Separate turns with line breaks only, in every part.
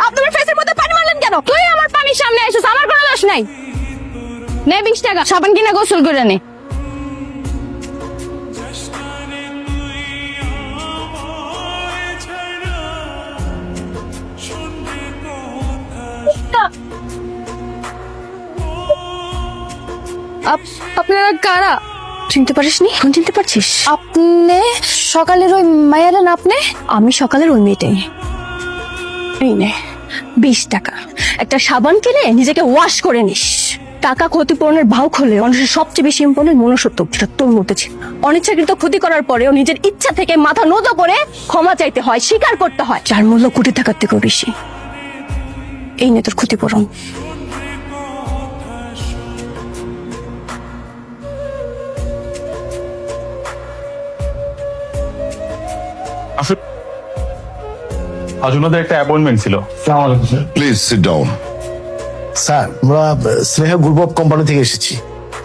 আপনার ফেসের মধ্যে পানি মারলেন কেন? তুই আমার পানির সামনে এসেছিস, আমার কোনো দোষ নাই। নে 20 টাকা, সাবান কিনে গোসল করে নে। আপনারা কারা? চিনতে পারিসনি? এখন চিনতে পারছিস? আপনি সকালের ওই মায়ারা না? আমি সকালের ওই মেয়েটাই। এই নে 20 টাকা, একটা সাবান কিনে নিজেকে ওয়াশ করে নিস। টাকা ক্ষতিপূরণের ভাও খোলে মানুষের সবচেয়ে বেশি ইম্পর্টেন্ট মনুষ্যত্ব, যেটা তোর মধ্যে ছিল। অনিচ্ছাকৃত ক্ষতি করার পরেও নিজের ইচ্ছা থেকে মাথা নত করে ক্ষমা চাইতে হয়, স্বীকার করতে হয়, যার মূল্য কোটি টাকার থেকেও বেশি। এই নে তোর ক্ষতিপূরণ।
আজ ওনাদের একটা অ্যাপয়েন্টমেন্ট ছিল।
Please sit down.
স্যার, আমরা স্নেহা গ্রুপ অফ কোম্পানি থেকে এসেছি।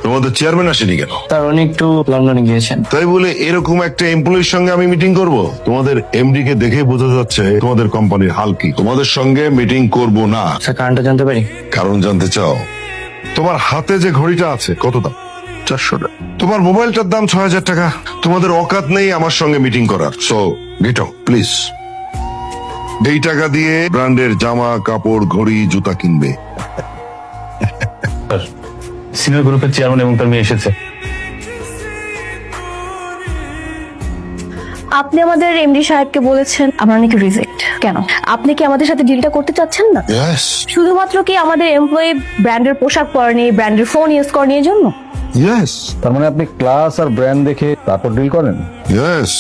তোমাদের চেয়ারম্যান আসেনি কেন?
তার উনি একটু লন্ডনে গিয়েছেন।
তাই বলে এরকম একটা এমপ্লয়ির সঙ্গে আমি মিটিং করব? তোমাদের এমডি কে দেখে বোঝা যাচ্ছে তোমাদের কোম্পানির হাল কি। তোমাদের সঙ্গে মিটিং করব না।
স্যার, কারণটা জানতে পারি?
কারণ জানতে চাও? তোমার হাতে যে ঘড়িটা আছে কত দাম? 400 টাকা। তোমার মোবাইলটার দাম 6000 টাকা। তোমাদের অকাত নেই আমার সঙ্গে মিটিং করার। So get out please. এই টাকা দিয়ে ব্র্যান্ডের জামা কাপড় ঘড়ি জুতা কিনবে।
সিনিয়র গ্রুপের চেয়ারম্যান এবং তার মেয়ে এসেছে।
আপনি আমাদের এমডি সাহেবকে বলেছেন আমরা নাকি রিজেক্ট। কেন? আপনি কি আমাদের সাথে ডিলটা করতে চাচ্ছেন না?
ইয়েস
শুধুমাত্র কি আমাদের এমপ্লয়ি ব্র্যান্ডের পোশাক পরেনি, ব্র্যান্ডের ফোন ইউজ করেনি এর জন্য?
ইয়েস
তার মানে আপনি ক্লাস আর ব্র্যান্ড দেখে তারপর ডিল করেন?
ইয়েস।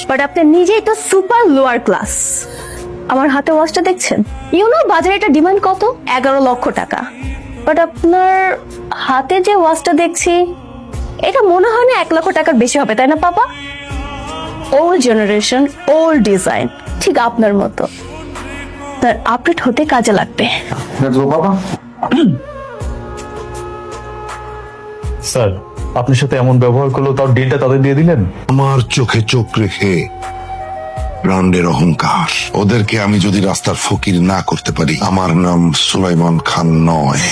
বাট আপনি নিজেই তো সুপার লোয়ার ক্লাস। আমার হাতে ওয়াচটা দেখছেন? বাজারে এটা ডিমান্ড কত? 11 লক্ষ টাকা। বাট আপনার হাতে যে ওয়াচটা দেখছি এটা মনে হয় না 1 লক্ষ টাকার বেশি হবে, তাই না পাপা? ওল্ড জেনারেশন, ওল্ড ডিজাইন, ঠিক আপনার মতো। তার আপডেট হতে কাজে লাগবে।
স্যার, আপনার সাথে এমন ব্যবহার করলো, তার ডিলটা তাদের দিয়ে দিলেন।
আমার চোখে চোখ রেখে ব্র্যান্ডের অহংকার। ওদেরকে আমি যদি রাস্তার ফকির না করতে পারি, আমার নাম সুলাইমান খান নয়।